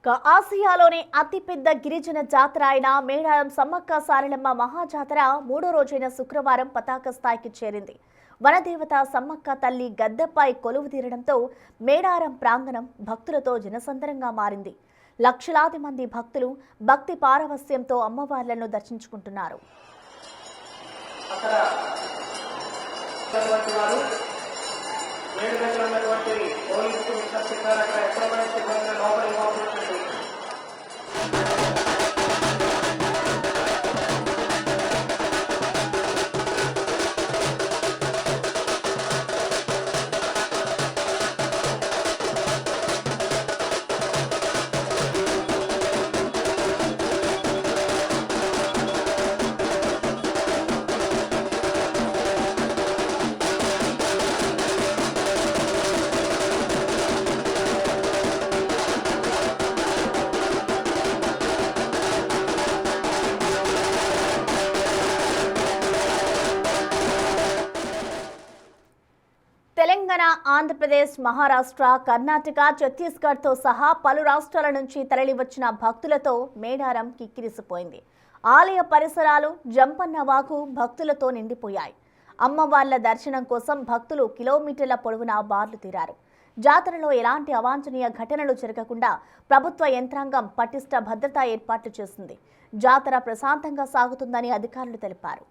ఆసియాలోని అతిపెద్ద గిరిజన జాతర అయిన మేడారం సమ్మక్క సారలమ్మ మహాజాతర మూడో రోజైన శుక్రవారం పతాక స్థాయికి చేరింది. వనదేవత సమ్మక్క తల్లి గద్దెపై కొలువు తీరడంతో మేడారం ప్రాంగణం భక్తులతో జనసందరంగా మారింది. లక్షలాది మంది భక్తులు భక్తి పారవస్యంతో అమ్మవార్లను దర్శించుకుంటున్నారు. తెలంగాణ, ఆంధ్రప్రదేశ్, మహారాష్ట్ర, కర్ణాటక, ఛత్తీస్గఢ్తో సహా పలు రాష్ట్రాల నుంచి తరలివచ్చిన భక్తులతో మేడారం కిక్కిరిసిపోయింది. ఆలయ పరిసరాలు జంపన్నవాగు భక్తులతో నిండిపోయాయి. అమ్మవార్ల దర్శనం కోసం భక్తులు కిలోమీటర్ల పొడవునా బార్లు తీరారు. జాతరలో ఎలాంటి అవాంఛనీయ ఘటనలు జరగకుండా ప్రభుత్వ యంత్రాంగం పటిష్ట భద్రతా ఏర్పాట్లు చేసింది. జాతర ప్రశాంతంగా సాగుతుందని అధికారులు తెలిపారు.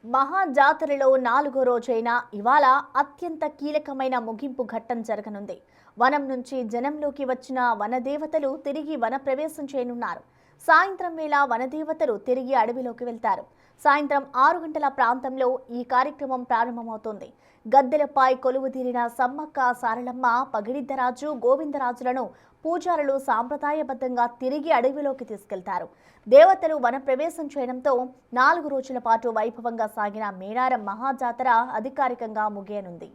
మహాజాతరలో 4వ రోజైన ఇవాళ అత్యంత కీలకమైన ముగింపు ఘట్టం జరగనుంది. వనం నుంచి జనంలోకి వచ్చిన వనదేవతలు తిరిగి వన ప్రవేశం చేయనున్నారు. సాయంత్రం వేళ వనదేవతలు తిరిగి అడవిలోకి వెళ్తారు. సాయంత్రం 6 గంటల ప్రాంతంలో ఈ కార్యక్రమం ప్రారంభమవుతుంది. గద్దెలపై కొలువుదీరిన సమ్మక్క సారలమ్మ, పగిడిద్దరాజు, గోవిందరాజులను పూజారులు సాంప్రదాయబద్ధంగా తిరిగి అడవిలోకి తీసుకెళ్తారు. దేవతలు వన ప్రవేశం చేయడంతో 4 రోజుల పాటు వైభవంగా సాగిన మేడారం మహాజాతర అధికారికంగా ముగియనుంది.